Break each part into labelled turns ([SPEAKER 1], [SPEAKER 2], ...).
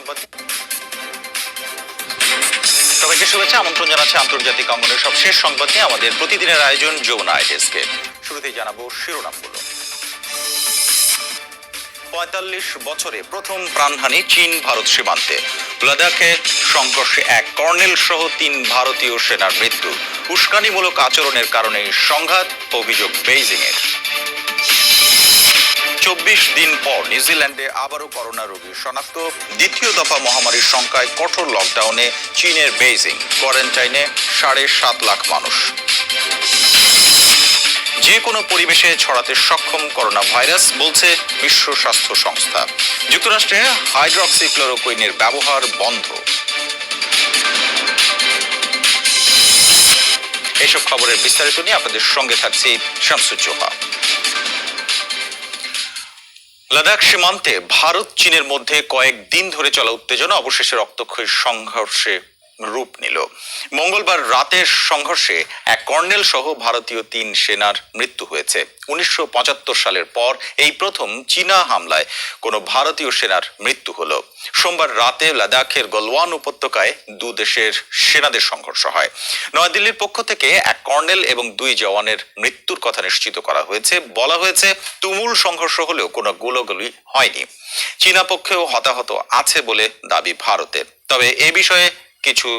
[SPEAKER 1] সংবাদ সবাইকে শুভেচ্ছা, আমন্ত্রণ জানাচ্ছে আন্তর্জাতিক অঙ্গনের সবশেষ সংবাদ নিয়ে আমাদের প্রতিদিনের আয়োজন যমুনা আইডেস্কে। শুরুতেই জানাবো শিরোনামগুলো। ৪৫ বছরে প্রথম প্রাণহানি চীন ভারত সীমান্তে। লাদাখে সংঘর্ষে এক কর্নেল সহ ৩ ভারতীয় সেনার মৃত্যু। উস্কানিমূলক আচরণের কারণে সংঘাত, অভিযোগ বেইজিং এর। ২৪ দিন পর নিউজিল্যান্ডে আবারও করোনা রোগী শনাক্ত। দ্বিতীয় দফা মহামারীর শঙ্কায় কঠোর লকডাউনে চীনের বেইজিং। কোয়ারেন্টাইনে ৭.৫ লাখ মানুষ। যে কোনো পরিবেশে ছড়াতে সক্ষম করোনা ভাইরাস, বলছে বিশ্ব স্বাস্থ্য সংস্থা। যুক্তরাষ্ট্রে হাইড্রক্সিক্লোরোকুইনের ব্যবহার বন্ধ। এসব খবরের বিস্তারিত নিয়ে আপনাদের সঙ্গে থাকছি শামসুজ্জোহা। লাদাখ সীমান্তে ভারত চীনের মধ্যে কয়েকদিন ধরে চলা উত্তেজনা অবশেষে রক্তক্ষয়ী সংঘর্ষে রূপ নিল। মঙ্গলবার রাতের সংঘর্ষে এক কর্নেল সহ ভারতীয় ৩ সেনার মৃত্যু হয়েছে। ১৯৭৫ সালের পর এই প্রথম চীনা হামলায় কোনো ভারতীয় সেনার মৃত্যু হলো। সোমবার রাতে লাদাখের গলওয়ান উপত্যকায় দু দেশের সেনাদের সংঘর্ষ হয়। নয়াদিল্লির পক্ষ থেকে এক কর্নেল এবং ২ জওয়ানের মৃত্যুর কথা নিশ্চিত করা হয়েছে। বলা হয়েছে তুমুল সংঘর্ষ হলেও কোনো গোলাগুলি হয়নি। চীনা পক্ষেও হতাহত আছে বলে দাবি ভারতের, তবে এ বিষয়ে কিছু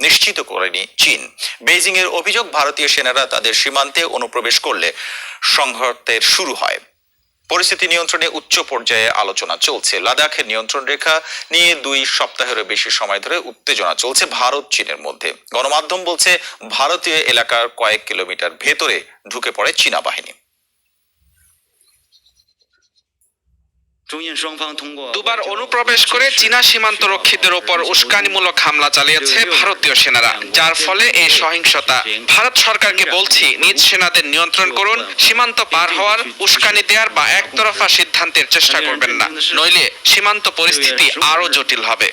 [SPEAKER 1] নিশ্চিত করেনি চীন। বেইজিং এর অভিযোগ, ভারতীয় সেনারা তাদের সীমান্তে অনুপ্রবেশ করলে সংঘাতের শুরু হয়। পরিস্থিতি নিয়ন্ত্রণে উচ্চ পর্যায়ে আলোচনা চলছে। লাদাখের নিয়ন্ত্রণ রেখা নিয়ে ২ সপ্তাহেরও বেশি সময় ধরে উত্তেজনা চলছে ভারত চীনের মধ্যে। গণমাধ্যম বলছে ভারতীয় এলাকার কয়েক কিলোমিটার ভেতরে ঢুকে পড়ে চীনা বাহিনী।
[SPEAKER 2] দুবার অনুপ্রবেশ করে চীনা সীমান্ত রক্ষীদের উপর উস্কানিমূলক হামলা চালিয়েছে ভারতীয় সেনারা, যার ফলে এই সহিংসতা। ভারত সরকারকে বলছি, নিজ সেনাদের নিয়ন্ত্রণ করুন, সীমান্ত পার হওয়ার, উস্কানি দেওয়ার বা একতরফা সিদ্ধান্তের চেষ্টা করবেন না, নইলে সীমান্ত পরিস্থিতি আরো জটিল হবে।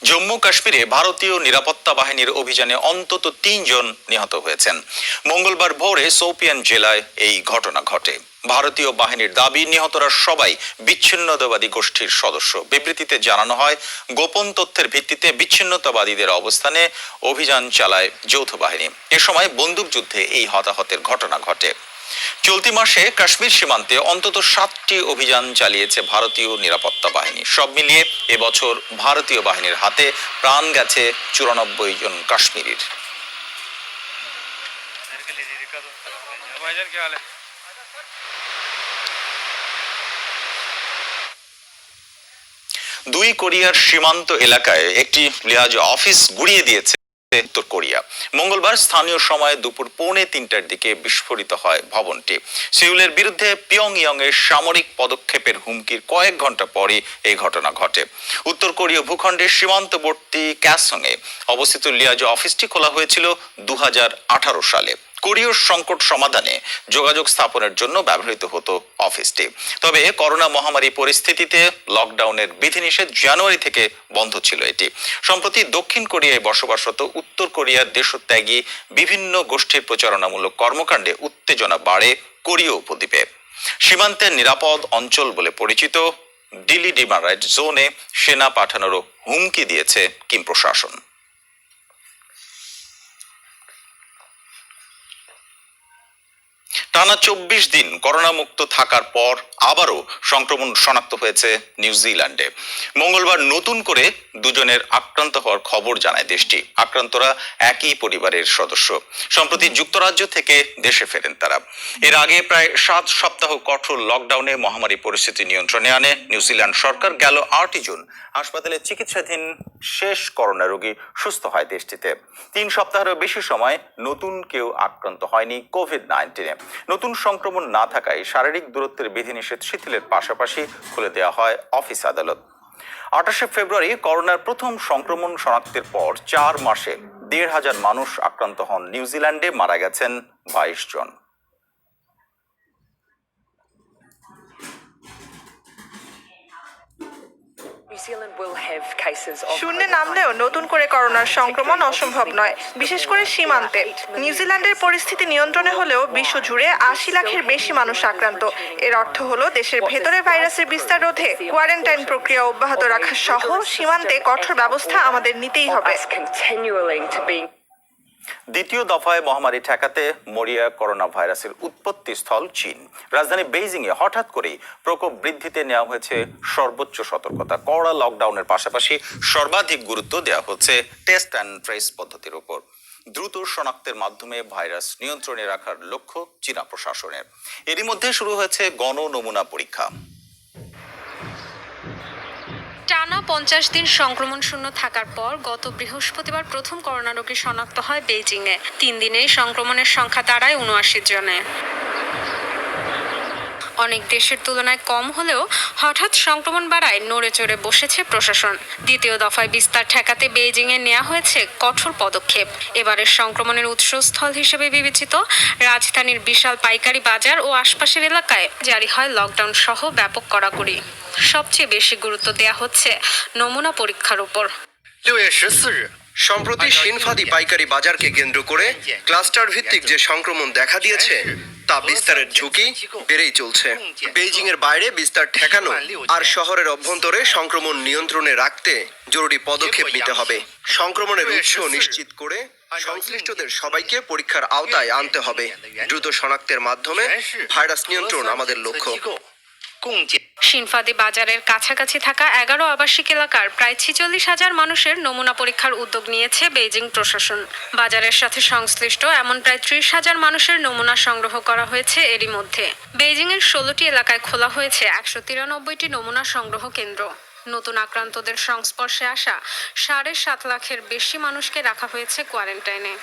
[SPEAKER 1] জম্মু কাশ্মীরে ভারতীয় নিরাপত্তা বাহিনীর অভিযানে অন্তত ৩ জন নিহত হয়েছেন। মঙ্গলবার ভোরে শোপিয়ান জেলায় এই ঘটনা ঘটে। ভারতীয় বাহিনীর দাবি, নিহতরা সবাই বিচ্ছিন্নতাবাদী গোষ্ঠীর সদস্য। বিবৃতিতে জানানো হয়, গোপন তথ্যের ভিত্তিতে বিচ্ছিন্নতাবাদীদের অবস্থানে অভিযান চালায় যৌথ বাহিনী। এ সময় বন্দুকযুদ্ধে এই হতাহতের ঘটনা ঘটে। চলতি মাসে কাশ্মীর সীমান্তে অন্তত ৭টি অভিযান চালিয়েছে ভারতীয় নিরাপত্তা বাহিনী। সব মিলিয়ে এবছর ভারতীয় বাহিনীর হাতে প্রাণ গেছে ৯৪ জন কাশ্মীরির। দুই কোরিয়ার সীমান্ত এলাকায় একটি লিহাজ অফিস গুড়িয়ে দিয়েছে উত্তর কোরিয়া। মঙ্গলবার স্থানীয় সময় দুপুর ২:৩০টার দিকে বিস্ফোরিত হয় ভবনটি। সিউলের বিরুদ্ধে পিয়ংইয়ং এর সামরিক পদক্ষেপের হুমকির কয়েক ঘন্টা পরই এই ঘটনা ঘটে। উত্তর কোরীয় ভূখণ্ডের সীমান্তবর্তী ক্যাসংয়ে অবস্থিত লিয়াজ অফিসটি খোলা হয়েছিল ২০১৮ সালে। কোরীয় সংকট সমাধানে যোগাযোগ স্থাপনের জন্য ব্যবহৃত হতো অফিসটি। তবে করোনা মহামারী পরিস্থিতিতে লকডাউনের বিধিনিষেধ জানুয়ারি থেকে বন্ধ ছিল এটি। সম্প্রতি দক্ষিণ কোরিয়ায় বসবাসরত উত্তর কোরিয়ার দেশত্যাগী বিভিন্ন গোষ্ঠীর প্রচারণামূলক কর্মকাণ্ডে উত্তেজনা বাড়ে কোরীয় উপদ্বীপে। সীমান্তের নিরাপদ অঞ্চল বলে পরিচিত ডিলিডিমারাইট জোনে সেনা পাঠানোরও হুমকি দিয়েছে কিম প্রশাসন। টানা ২৪ দিন করোনা মুক্ত থাকার পর আবারও সংক্রমণ শনাক্ত হয়েছে নিউজিল্যান্ডে। মঙ্গলবার নতুন করে ২ জনের আক্রান্ত হওয়ার খবর জানায় দেশটি। আক্রান্তরা একই পরিবারের সদস্য। সম্প্রতি যুক্তরাজ্য থেকে দেশে ফেরেন তারা। এর আগে প্রায় ৭ সপ্তাহ কঠোর লকডাউনে মহামারী পরিস্থিতি নিয়ন্ত্রণে আনে নিউজিল্যান্ড সরকার। গেল ৮ই জুন হাসপাতালে চিকিৎসাধীন শেষ করোনা রোগী সুস্থ হয় দেশটিতে। ৩ সপ্তাহেরও বেশি সময় নতুন কেউ আক্রান্ত হয়নি কোভিড-১৯। নতুন সংক্রমণ না থাকায় শারীরিক দূরত্বের বিধিনিষেধ শিথিলের পাশাপাশি খুলে দেওয়া হয় অফিস আদালত। ২৮শে ফেব্রুয়ারি করোনার প্রথম সংক্রমণ শনাক্তের পর ৪ মাসে ১৫০০ মানুষ আক্রান্ত হন নিউজিল্যান্ডে, মারা গেছেন ২২ জন।
[SPEAKER 3] শূন্যে নামলেও নতুন করে করোনার সংক্রমণ অসম্ভব নয়, বিশেষ করে সীমান্তে। নিউজিল্যান্ডের পরিস্থিতি নিয়ন্ত্রণে হলেও বিশ্বজুড়ে ৮০ লাখের বেশি মানুষ আক্রান্ত। এর অর্থ হলো দেশের ভেতরে ভাইরাসের বিস্তার রোধে কোয়ারেন্টাইন প্রক্রিয়া অব্যাহত রাখা সহ সীমান্তে কঠোর ব্যবস্থা আমাদের নিতেই হবে।
[SPEAKER 1] দ্বিতীয় দফায় মহামারী ঠেকাতে মরিয়া করোনা ভাইরাসের উৎপত্তি স্থল চীন। রাজধানী বেইজিংয়ে হঠাৎ করেই প্রকোপ বৃদ্ধিতে নেওয়া হয়েছে সর্বোচ্চ সতর্কতা। কড়া লকডাউনের পাশাপাশি সর্বাধিক গুরুত্ব দেওয়া হচ্ছে টেস্ট অ্যান্ড ট্রেস পদ্ধতির উপর। দ্রুত শনাক্তের মাধ্যমে ভাইরাস নিয়ন্ত্রণে রাখার লক্ষ্য চীনা প্রশাসনের। এরই মধ্যে শুরু হয়েছে গণ নমুনা পরীক্ষা।
[SPEAKER 4] টানা 50 দিন সংক্রমণ শূন্য থাকার পর গত বৃহস্পতিবার প্রথম করোনা রোগী শনাক্ত হয় বেইজিংয়ে। 3 দিনেই সংক্রমণের সংখ্যা দাঁড়ায় 79 জনে। অনেক দেশের তুলনায় কম হলেও হঠাৎ সংক্রমণ বাড়ায় নড়ে চড়ে বসেছে প্রশাসন। দ্বিতীয় দফায় বিস্তার ঠেকাতে বেইজিংয়ে নেওয়া হয়েছে কঠোর পদক্ষেপ। এবারের সংক্রমণের উৎসস্থল হিসেবে বিবেচিত রাজধানীর বিশাল পাইকারি বাজার ও আশপাশের এলাকায় জারি হয় লকডাউন সহ ব্যাপক কড়াকড়ি। সবচেয়ে বেশি গুরুত্ব দেওয়া হচ্ছে নমুনা পরীক্ষার উপর।
[SPEAKER 5] 6月14日 সম্প্রতি সিনফাদি পাইকারি বাজারকে কেন্দ্র করে ক্লাস্টার ভিত্তিক যে সংক্রমণ দেখা দিয়েছে তা বিস্তারের ঝুঁকি বেড়েই চলছে। বেইজিং এর বাইরে বিস্তার ঠেকানো আর শহরের অভ্যন্তরে সংক্রমণ নিয়ন্ত্রণে রাখতে জরুরি পদক্ষেপ নিতে হবে। সংক্রমণের উৎস নিশ্চিত করে সংশ্লিষ্টদের সবাইকে পরীক্ষার আওতায় আনতে হবে। দ্রুত শনাক্তের মাধ্যমে ভাইরাস নিয়ন্ত্রণ আমাদের লক্ষ্য।
[SPEAKER 4] সিনফাদি বাজারের কাছাকাছি থাকা 11 আবাসিক এলাকার প্রায় 46,000 মানুষের নমুনা পরীক্ষার উদ্যোগ নিয়েছে বেইজিং প্রশাসন। বাজারের সাথে সংশ্লিষ্ট এমন প্রায় 30,000 মানুষের নমুনা সংগ্রহ করা হয়েছে এরই মধ্যে। বেইজিংয়ের 16টি এলাকায় খোলা হয়েছে 193টি নমুনা সংগ্রহ কেন্দ্র। নতুন আক্রান্তদের সংস্পর্শে আসা 7.5 লাখের বেশি মানুষকে রাখা হয়েছে কোয়ারেন্টাইনে।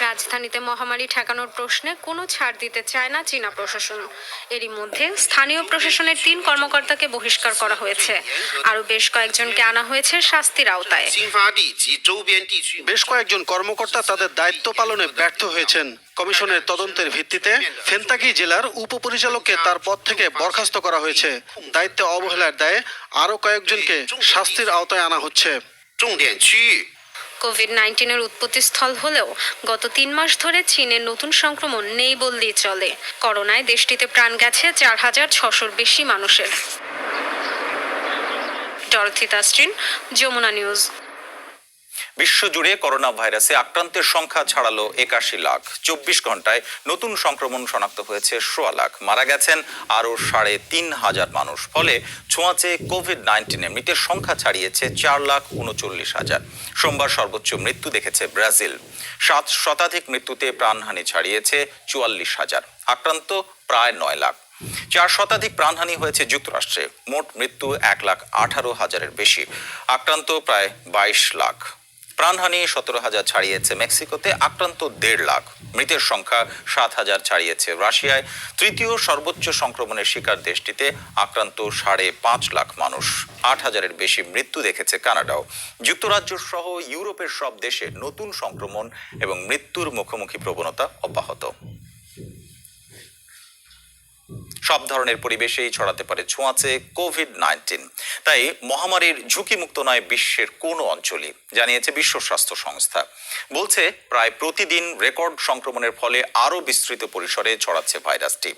[SPEAKER 4] রাজধানীতে মহামারী ঠেকানোর প্রশ্নে কোনো ছাড় দিতে চায় না চীনা প্রশাসন। এরই মধ্যে স্থানীয় প্রশাসনের 3 কর্মকর্তাকে বহিষ্কার করা হয়েছে। আরও বেশ কয়েকজনকে আনা হয়েছে শাস্তির আওতায়।
[SPEAKER 6] বেশ কয়েকজন কর্মকর্তা তাদের দায়িত্ব পালনে ব্যর্থ হয়েছেন। কমিশনের তদন্তের ভিত্তিতে ফেনতাকি জেলার উপপরিচালককে তার পদ থেকে বরখাস্ত করা হয়েছে। দায়িত্বে অবহেলার দায়ে আরও কয়েকজনকে শাস্তির আওতায় আনা হচ্ছে।
[SPEAKER 4] কোভিড-19 উৎপত্তিস্থল হলেও গত 3 মাস ধরে চীনের নতুন সংক্রমণ নেই বললেই চলে। করোনায় দেশটিতে প্রাণ গেছে 4,600-র বেশি মানুষের। Dorothy Tasrin, Jamuna News.
[SPEAKER 1] বিশ্বজুড়ে করোনা ভাইরাসে আক্রান্তের সংখ্যা ছাড়ালো 81 লাখ। 24 ঘন্টায় নতুন সংক্রমণ শনাক্ত হয়েছে 1.25 লাখ। মারা গেছেন আরও 3,500 মানুষ। ফলে ছোঁয়াচে কোভিড-19 মৃতের সংখ্যা ছাড়িয়েছে 4,39,000। সোমবার সর্বোচ্চ মৃত্যু দেখেছে ব্রাজিল। 7 শতাধিক মৃত্যুতে প্রাণহানি ছাড়িয়েছে 44,000। আক্রান্ত প্রায় 9 লাখ। 4 শতাধিক প্রাণহানি হয়েছে যুক্তরাষ্ট্রে। মোট মৃত্যু 1,18,000-এর বেশি। আক্রান্ত প্রায় 22 লাখ। প্রাণহানি 17,000 ছাড়িয়েছে মেক্সিকোতে। আক্রান্ত 1.5 লাখ। মৃতের সংখ্যা 7,000 ছাড়িয়েছে রাশিয়ায়। তৃতীয় সর্বোচ্চ সংক্রমণের শিকার দেশটিতে। আক্রান্ত 5.5 লাখ মানুষ। 8,000-এর বেশি মৃত্যু দেখেছে কানাডাও। যুক্তরাজ্য সহ ইউরোপের সব দেশে নতুন সংক্রমণ এবং মৃত্যুর মুখোমুখি প্রবণতা অব্যাহত। সব ধরনের পরিবেশেই ছড়াতে পারে ছোঁয়াচে কোভিড-19। তাই মহামারীর ঝুঁকিমুক্ত নয় বিশ্বের কোনো অঞ্চলই, জানিয়েছে বিশ্ব স্বাস্থ্য সংস্থা। বলছে প্রায় প্রতিদিন রেকর্ড সংক্রমণের ফলে আরও বিস্তৃত পরিসরে ছড়াচ্ছে ভাইরাসটি।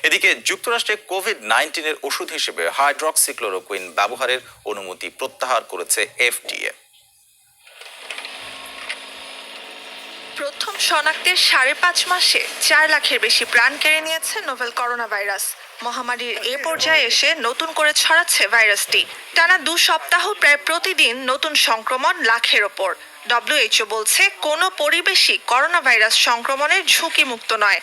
[SPEAKER 1] এদিকে যুক্তরাষ্ট্রে কোভিড-19 ওষুধ হিসেবে হাইড্রক্সিক্লোরোকুইন ব্যবহারের অনুমতি প্রত্যাহার করেছে FDA।
[SPEAKER 3] প্রথম শনাক্তের 5.5 মাসে 4 লাখের বেশি প্রাণ কেড়ে নিয়েছে নোভেল করোনা ভাইরাস। মহামারীর এ পর্যায়ে এসে নতুন করে ছড়াচ্ছে ভাইরাসটি। টানা 2 সপ্তাহ প্রায় প্রতিদিন নতুন সংক্রমণ লাখের ওপর। WHO বলছে কোনো পরিবেশই করোনা ভাইরাস সংক্রমণের ঝুঁকিমুক্ত নয়।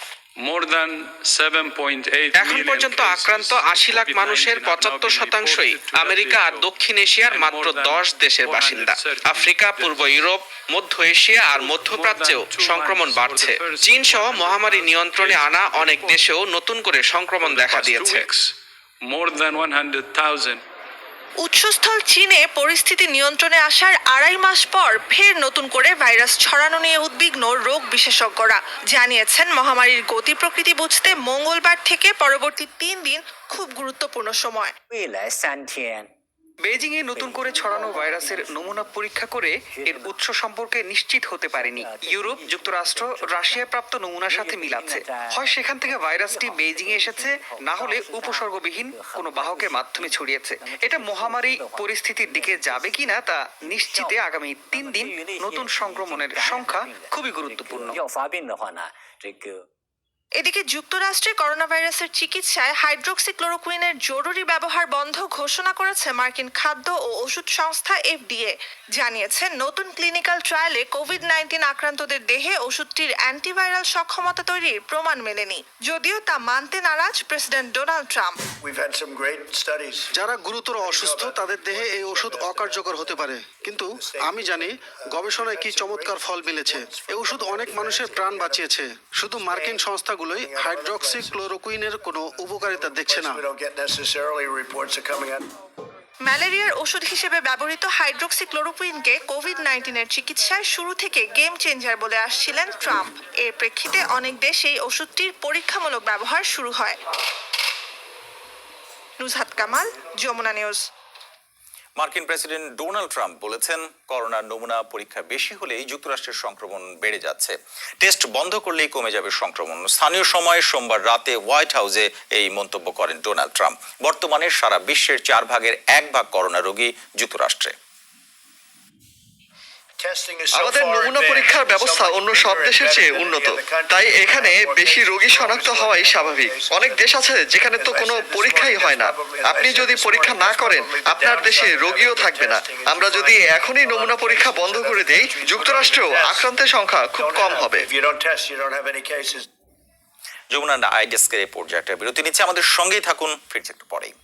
[SPEAKER 2] এখন পর্যন্ত আক্রান্ত 80 লাখ মানুষের 75%ই আমেরিকা আর দক্ষিণ এশিয়ার মাত্র 10 দেশের বাসিন্দা। আফ্রিকা, পূর্ব ইউরোপ, মধ্য এশিয়া আর মধ্যপ্রাচ্যেও সংক্রমণ বাড়ছে। চীন সহ মহামারী নিয়ন্ত্রণে আনা অনেক দেশেও নতুন করে সংক্রমণ দেখা দিয়েছে।
[SPEAKER 3] উৎসস্থল চীনে পরিস্থিতি নিয়ন্ত্রণে আসার 2.5 মাস পর ফের নতুন করে ভাইরাস ছড়ানো নিয়ে উদ্বিগ্ন রোগ বিশেষজ্ঞরা জানিয়েছেন মহামারীর গতি প্রকৃতি বুঝতে মঙ্গলবার থেকে পরবর্তী 3 দিন খুব গুরুত্বপূর্ণ সময়।
[SPEAKER 7] 未来3天。
[SPEAKER 2] বেজিংয়ে নতুন করে ছড়ানো ভাইরাসের নমুনা পরীক্ষা করে এর উৎস সম্পর্কে নিশ্চিত হতে পারেনি। ইউরোপ, যুক্তরাষ্ট্র, রাশিয়ায় প্রাপ্ত নমুনার সাথে মিলাচ্ছে। হয় সেখান থেকে ভাইরাসটি বেজিংয়ে এসেছে, না হলে উপসর্গবিহীন কোনো বাহকের মাধ্যমে ছড়িয়েছে। এটা মহামারী পরিস্থিতির দিকে যাবে কিনা তা নিশ্চিতে আগামী 3 দিন নতুন সংক্রমণের সংখ্যা খুবই গুরুত্বপূর্ণ।
[SPEAKER 7] 要发病的话呢，这个
[SPEAKER 3] এদিকে যুক্তরাষ্ট্রে করোনা ভাইরাসের চিকিৎসায় হাইড্রোক্সিক্লোরোকুইনের জরুরি ব্যবহার বন্ধ ঘোষণা করেছে মার্কিন খাদ্য ও ওষুধ সংস্থা FDA। জানিয়েছে নতুন ক্লিনিক্যাল ট্রায়ালে কোভিড-19 আক্রান্তদের দেহে ওষুধটির অ্যান্টিভাইরাল সক্ষমতা তৈরির প্রমাণ মেলেনি, যদিও তা মানতে নারাজ president Donald Trump.
[SPEAKER 8] We've had some great studies.
[SPEAKER 6] যারা গুরুতর অসুস্থ তাদের দেহে এই ওষুধ অকার্যকর হতে পারে, কিন্তু আমি জানি গবেষণায় কি চমৎকার ফল মিলেছে। এই ওষুধ অনেক মানুষের প্রাণ বাঁচিয়েছে। শুধু মার্কিন সংস্থাগুলোই হাইড্রোক্সিক্লোরোকুইনের কোনো উপকারিতা দেখছে না।
[SPEAKER 8] We don't get necessarily reports are coming out.
[SPEAKER 3] ম্যালেরিয়ার ওষুধ হিসেবে ব্যবহৃত হাইড্রোক্সিক্লোরোকুইনকে কোভিড-19 চিকিৎসায় শুরু থেকে গেম চেঞ্জার বলে আসছিলেন ট্রাম্প। এর প্রেক্ষিতে অনেক দেশে এই ওষুধটির পরীক্ষামূলক ব্যবহার শুরু হয়। নুজহাত কামাল, যমুনা নিউজ।
[SPEAKER 1] মার্কিন প্রেসিডেন্ট ডোনাল্ড ট্রাম্প বলেছেন, করোনার নমুনা পরীক্ষা বেশি হলেই যুক্তরাষ্ট্রের সংক্রমণ বেড়ে যাচ্ছে। টেস্ট বন্ধ করলেই কমে যাবে সংক্রমণ। স্থানীয় সময় সোমবার রাতে হোয়াইট হাউসে এই মন্তব্য করেন ডোনাল্ড ট্রাম্প। বর্তমানে সারা বিশ্বের 4 ভাগের 1 ভাগ করোনা রোগী যুক্তরাষ্ট্রে।
[SPEAKER 5] আমাদের নমুনা পরীক্ষার ব্যবস্থা অন্য সব দেশের চেয়ে উন্নত, তাই এখানে বেশি রোগী শনাক্ত হওয়াই স্বাভাবিক। অনেক দেশ আছে যেখানে তো কোনো পরীক্ষাই হয় না। আপনি যদি পরীক্ষা না করেন, আপনার দেশে রোগীও থাকবে না। আমরা যদি এখনই নমুনা পরীক্ষা বন্ধ করে দেই, যুক্তরাষ্ট্রেও আক্রান্তের সংখ্যা খুব কম হবে।
[SPEAKER 8] If you don't test, you don't have any cases.
[SPEAKER 1] Jamuna I ডেস্কের এই পর্যায়ে একটা বিরতি নিচ্ছে, আমাদের সঙ্গেই থাকুন, ফিরছে একটু পরেই।